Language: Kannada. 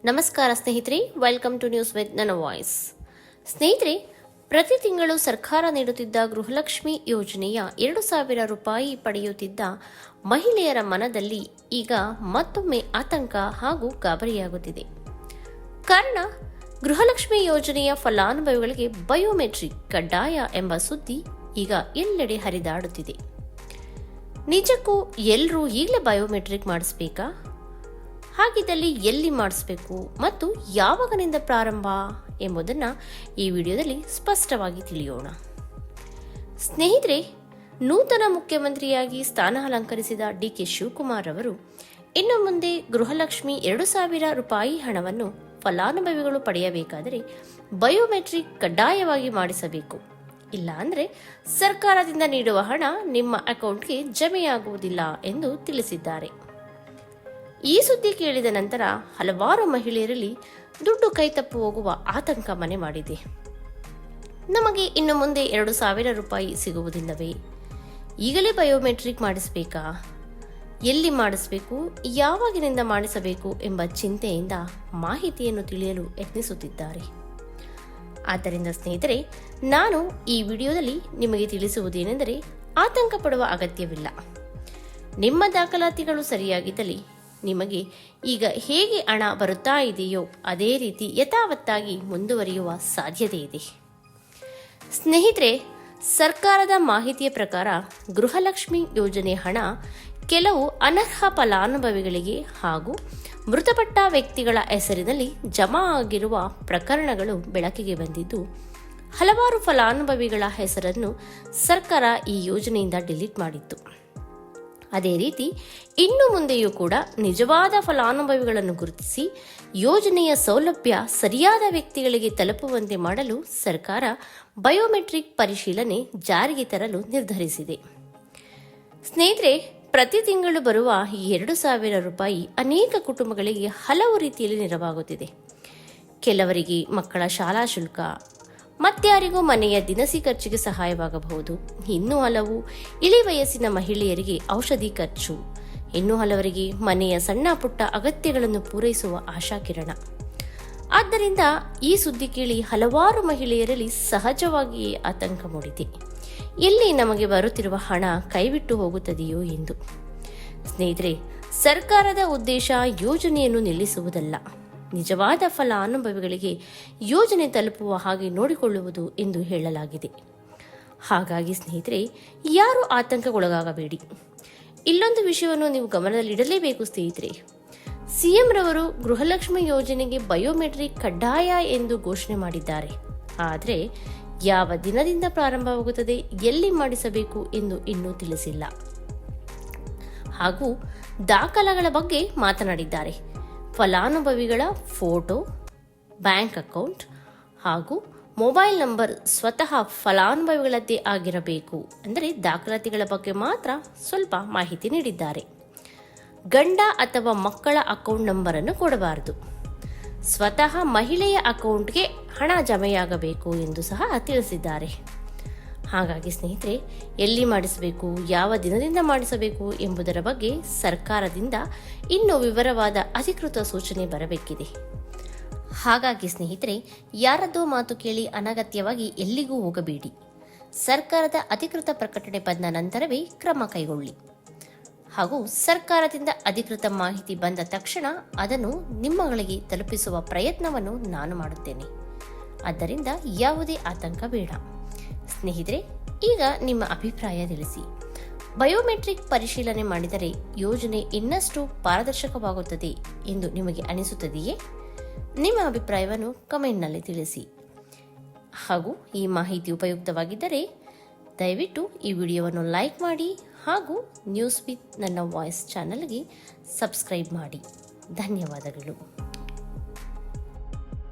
ನಮಸ್ಕಾರ ಸ್ನೇಹಿತರೆ, ವೆಲ್ಕಮ್ ಟು ನ್ಯೂಸ್ ವಿತ್ ನನ್ನ ವಾಯ್ಸ್. ಸ್ನೇಹಿತರೆ, ಪ್ರತಿ ತಿಂಗಳು ಸರ್ಕಾರ ನೀಡುತ್ತಿದ್ದ ಗೃಹಲಕ್ಷ್ಮಿ ಯೋಜನೆಯ 2,000 ರೂಪಾಯಿ ಪಡೆಯುತ್ತಿದ್ದ ಮಹಿಳೆಯರ ಮನದಲ್ಲಿ ಈಗ ಮತ್ತೊಮ್ಮೆ ಆತಂಕ ಹಾಗೂ ಗಾಬರಿಯಾಗುತ್ತಿದೆ. ಕಾರಣ, ಗೃಹಲಕ್ಷ್ಮಿ ಯೋಜನೆಯ ಫಲಾನುಭವಿಗಳಿಗೆ ಬಯೋಮೆಟ್ರಿಕ್ ಕಡ್ಡಾಯ ಎಂಬ ಸುದ್ದಿ ಈಗ ಎಲ್ಲೆಡೆ ಹರಿದಾಡುತ್ತಿದೆ. ನಿಜಕ್ಕೂ ಎಲ್ಲರೂ ಈಗಲೇ ಬಯೋಮೆಟ್ರಿಕ್ ಮಾಡಿಸಬೇಕಾ? ಹಾಗಿದ್ದಲ್ಲಿ ಎಲ್ಲಿ ಮಾಡಿಸಬೇಕು ಮತ್ತು ಯಾವಾಗನಿಂದ ಪ್ರಾರಂಭ ಎಂಬುದನ್ನು ಈ ವಿಡಿಯೋದಲ್ಲಿ ಸ್ಪಷ್ಟವಾಗಿ ತಿಳಿಯೋಣ. ಸ್ನೇಹಿತರೆ, ನೂತನ ಮುಖ್ಯಮಂತ್ರಿಯಾಗಿ ಸ್ಥಾನ ಅಲಂಕರಿಸಿದ ಡಿ.ಕೆ. ಶಿವಕುಮಾರ್ ಅವರು ಇನ್ನು ಮುಂದೆ ಗೃಹಲಕ್ಷ್ಮಿ 2,000 ರೂಪಾಯಿ ಹಣವನ್ನು ಫಲಾನುಭವಿಗಳು ಪಡೆಯಬೇಕಾದರೆ ಬಯೋಮೆಟ್ರಿಕ್ ಕಡ್ಡಾಯವಾಗಿ ಮಾಡಿಸಬೇಕು. ಇಲ್ಲ ಅಂದರೆ ಸರ್ಕಾರದಿಂದ ನೀಡುವ ಹಣ ನಿಮ್ಮ ಅಕೌಂಟ್ಗೆ ಜಮೆಯಾಗುವುದಿಲ್ಲ ಎಂದು ತಿಳಿಸಿದ್ದಾರೆ. ಈ ಸುದ್ದಿ ಕೇಳಿದ ನಂತರ ಹಲವಾರು ಮಹಿಳೆಯರಲ್ಲಿ ದುಡ್ಡು ಕೈತಪ್ಪು ಹೋಗುವ ಆತಂಕ ಮನೆ ಮಾಡಿದೆ. ನಮಗೆ ಇನ್ನು ಮುಂದೆ 2,000 ರೂಪಾಯಿ ಸಿಗುವುದಿಲ್ಲವೇ? ಈಗಲೇ ಬಯೋಮೆಟ್ರಿಕ್ ಮಾಡಿಸಬೇಕಾ? ಎಲ್ಲಿ ಮಾಡಿಸಬೇಕು? ಯಾವಾಗಿನಿಂದ ಮಾಡಿಸಬೇಕು ಎಂಬ ಚಿಂತೆಯಿಂದ ಮಾಹಿತಿಯನ್ನು ತಿಳಿಯಲು ಯತ್ನಿಸುತ್ತಿದ್ದಾರೆ. ಆದ್ದರಿಂದ ಸ್ನೇಹಿತರೆ, ನಾನು ಈ ವಿಡಿಯೋದಲ್ಲಿ ನಿಮಗೆ ತಿಳಿಸುವುದೇನೆಂದರೆ, ಆತಂಕ ಪಡುವ ಅಗತ್ಯವಿಲ್ಲ. ನಿಮ್ಮ ದಾಖಲಾತಿಗಳು ಸರಿಯಾಗಿದ್ದಲ್ಲಿ ನಿಮಗೆ ಈಗ ಹೇಗೆ ಹಣ ಬರುತ್ತಾ ಇದೆಯೋ ಅದೇ ರೀತಿ ಯಥಾವತ್ತಾಗಿ ಮುಂದುವರಿಯುವ ಸಾಧ್ಯತೆ ಇದೆ. ಸ್ನೇಹಿತರೆ, ಸರ್ಕಾರದ ಮಾಹಿತಿಯ ಪ್ರಕಾರ ಗೃಹಲಕ್ಷ್ಮಿ ಯೋಜನೆ ಹಣ ಕೆಲವು ಅನರ್ಹ ಫಲಾನುಭವಿಗಳಿಗೆ ಹಾಗೂ ಮೃತಪಟ್ಟ ವ್ಯಕ್ತಿಗಳ ಹೆಸರಿನಲ್ಲಿ ಜಮಾ ಆಗಿರುವ ಪ್ರಕರಣಗಳು ಬೆಳಕಿಗೆ ಬಂದಿದ್ದು, ಹಲವಾರು ಫಲಾನುಭವಿಗಳ ಹೆಸರನ್ನು ಸರ್ಕಾರ ಈ ಯೋಜನೆಯಿಂದ ಡಿಲೀಟ್ ಮಾಡಿತ್ತು. ಅದೇ ರೀತಿ ಇನ್ನು ಮುಂದೆಯೂ ಕೂಡ ನಿಜವಾದ ಫಲಾನುಭವಿಗಳನ್ನು ಗುರುತಿಸಿ ಯೋಜನೆಯ ಸೌಲಭ್ಯ ಸರಿಯಾದ ವ್ಯಕ್ತಿಗಳಿಗೆ ತಲುಪುವಂತೆ ಮಾಡಲು ಸರ್ಕಾರ ಬಯೋಮೆಟ್ರಿಕ್ ಪರಿಶೀಲನೆ ಜಾರಿಗೆ ತರಲು ನಿರ್ಧರಿಸಿದೆ. ಸ್ನೇಹಿತರೆ, ಪ್ರತಿ ತಿಂಗಳು ಬರುವ ಈ 2,000 ರೂಪಾಯಿ ಅನೇಕ ಕುಟುಂಬಗಳಿಗೆ ಹಲವು ರೀತಿಯಲ್ಲಿ ನೆರವಾಗುತ್ತಿದೆ. ಕೆಲವರಿಗೆ ಮಕ್ಕಳ ಶಾಲಾ ಶುಲ್ಕ, ಮತ್ಯಾರಿಗೂ ಮನೆಯ ದಿನಸಿ ಖರ್ಚಿಗೆ ಸಹಾಯವಾಗಬಹುದು. ಇನ್ನೂ ಹಲವು ಇಳಿ ವಯಸ್ಸಿನ ಮಹಿಳೆಯರಿಗೆ ಔಷಧಿ ಖರ್ಚು, ಇನ್ನೂ ಹಲವರಿಗೆ ಮನೆಯ ಸಣ್ಣ ಪುಟ್ಟ ಅಗತ್ಯಗಳನ್ನು ಪೂರೈಸುವ ಆಶಾಕಿರಣ. ಆದ್ದರಿಂದ ಈ ಸುದ್ದಿ ಕೇಳಿ ಹಲವಾರು ಮಹಿಳೆಯರಲ್ಲಿ ಸಹಜವಾಗಿಯೇ ಆತಂಕ ಮೂಡಿದೆ. ಎಲ್ಲಿ ನಮಗೆ ಬರುತ್ತಿರುವ ಹಣ ಕೈಬಿಟ್ಟು ಹೋಗುತ್ತದೆಯೋ ಎಂದು. ಸ್ನೇಹಿತರೆ, ಸರ್ಕಾರದ ಉದ್ದೇಶ ಯೋಜನೆಯನ್ನು ನಿಲ್ಲಿಸುವುದಲ್ಲ, ನಿಜವಾದ ಫಲಾನುಭವಿಗಳಿಗೆ ಯೋಜನೆ ತಲುಪುವ ಹಾಗೆ ನೋಡಿಕೊಳ್ಳುವುದು ಎಂದು ಹೇಳಲಾಗಿದೆ. ಹಾಗಾಗಿ ಸ್ನೇಹಿತರೆ, ಯಾರು ಆತಂಕಗೊಳಗಾಗಬೇಡಿ. ಇಲ್ಲೊಂದು ವಿಷಯವನ್ನು ನೀವು ಗಮನದಲ್ಲಿಡಲೇಬೇಕು ಸ್ನೇಹಿತರೆ. ಸಿಎಂ ರವರು ಗೃಹಲಕ್ಷ್ಮಿ ಯೋಜನೆಗೆ ಬಯೋಮೆಟ್ರಿಕ್ ಕಡ್ಡಾಯ ಎಂದು ಘೋಷಣೆ ಮಾಡಿದ್ದಾರೆ. ಆದರೆ ಯಾವ ದಿನದಿಂದ ಪ್ರಾರಂಭವಾಗುತ್ತದೆ, ಎಲ್ಲಿ ಮಾಡಿಸಬೇಕು ಎಂದು ಇನ್ನೂ ತಿಳಿಸಿಲ್ಲ. ಹಾಗೂ ದಾಖಲೆಗಳ ಬಗ್ಗೆ ಮಾತನಾಡಿದ್ದಾರೆ. ಫಲಾನುಭವಿಗಳ ಫೋಟೋ, ಬ್ಯಾಂಕ್ ಅಕೌಂಟ್ ಹಾಗೂ ಮೊಬೈಲ್ ನಂಬರ್ ಸ್ವತಃ ಫಲಾನುಭವಿಗಳದ್ದೇ ಆಗಿರಬೇಕು. ಅಂದರೆ ದಾಖಲಾತಿಗಳ ಬಗ್ಗೆ ಮಾತ್ರ ಸ್ವಲ್ಪ ಮಾಹಿತಿ ನೀಡಿದ್ದಾರೆ. ಗಂಡ ಅಥವಾ ಮಕ್ಕಳ ಅಕೌಂಟ್ ನಂಬರನ್ನು ಕೊಡಬಾರದು. ಸ್ವತಃ ಮಹಿಳೆಯ ಅಕೌಂಟ್ಗೆ ಹಣ ಜಮೆಯಾಗಬೇಕು ಎಂದು ಸಹ ತಿಳಿಸಿದ್ದಾರೆ. ಹಾಗಾಗಿ ಸ್ನೇಹಿತರೆ, ಎಲ್ಲಿ ಮಾಡಿಸಬೇಕು, ಯಾವ ದಿನದಿಂದ ಮಾಡಿಸಬೇಕು ಎಂಬುದರ ಬಗ್ಗೆ ಸರ್ಕಾರದಿಂದ ಇನ್ನೂ ವಿವರವಾದ ಅಧಿಕೃತ ಸೂಚನೆ ಬರಬೇಕಿದೆ. ಹಾಗಾಗಿ ಸ್ನೇಹಿತರೆ, ಯಾರದ್ದೋ ಮಾತು ಕೇಳಿ ಅನಗತ್ಯವಾಗಿ ಎಲ್ಲಿಗೂ ಹೋಗಬೇಡಿ. ಸರ್ಕಾರದ ಅಧಿಕೃತ ಪ್ರಕಟಣೆ ಬಂದ ನಂತರವೇ ಕ್ರಮ ಕೈಗೊಳ್ಳಿ. ಹಾಗೂ ಸರ್ಕಾರದಿಂದ ಅಧಿಕೃತ ಮಾಹಿತಿ ಬಂದ ತಕ್ಷಣ ಅದನ್ನು ನಿಮ್ಮಗಳಿಗೆ ತಲುಪಿಸುವ ಪ್ರಯತ್ನವನ್ನು ನಾನು ಮಾಡುತ್ತೇನೆ. ಆದ್ದರಿಂದ ಯಾವುದೇ ಆತಂಕ ಬೇಡ. ಸ್ನೇಹಿತರೆ, ಈಗ ನಿಮ್ಮ ಅಭಿಪ್ರಾಯ ತಿಳಿಸಿ. ಬಯೋಮೆಟ್ರಿಕ್ ಪರಿಶೀಲನೆ ಮಾಡಿದರೆ ಯೋಜನೆ ಇನ್ನಷ್ಟು ಪಾರದರ್ಶಕವಾಗುತ್ತದೆ ಎಂದು ನಿಮಗೆ ಅನಿಸುತ್ತದೆಯೇ? ನಿಮ್ಮ ಅಭಿಪ್ರಾಯವನ್ನು ಕಮೆಂಟ್ನಲ್ಲಿ ತಿಳಿಸಿ. ಹಾಗೂ ಈ ಮಾಹಿತಿ ಉಪಯುಕ್ತವಾಗಿದ್ದರೆ ದಯವಿಟ್ಟು ಈ ವಿಡಿಯೋವನ್ನು ಲೈಕ್ ಮಾಡಿ ಹಾಗೂ ನ್ಯೂಸ್ ವಿತ್ ನನ್ನ ವಾಯ್ಸ್ ಚಾನಲ್ಗೆ ಸಬ್ಸ್ಕ್ರೈಬ್ ಮಾಡಿ. ಧನ್ಯವಾದಗಳು.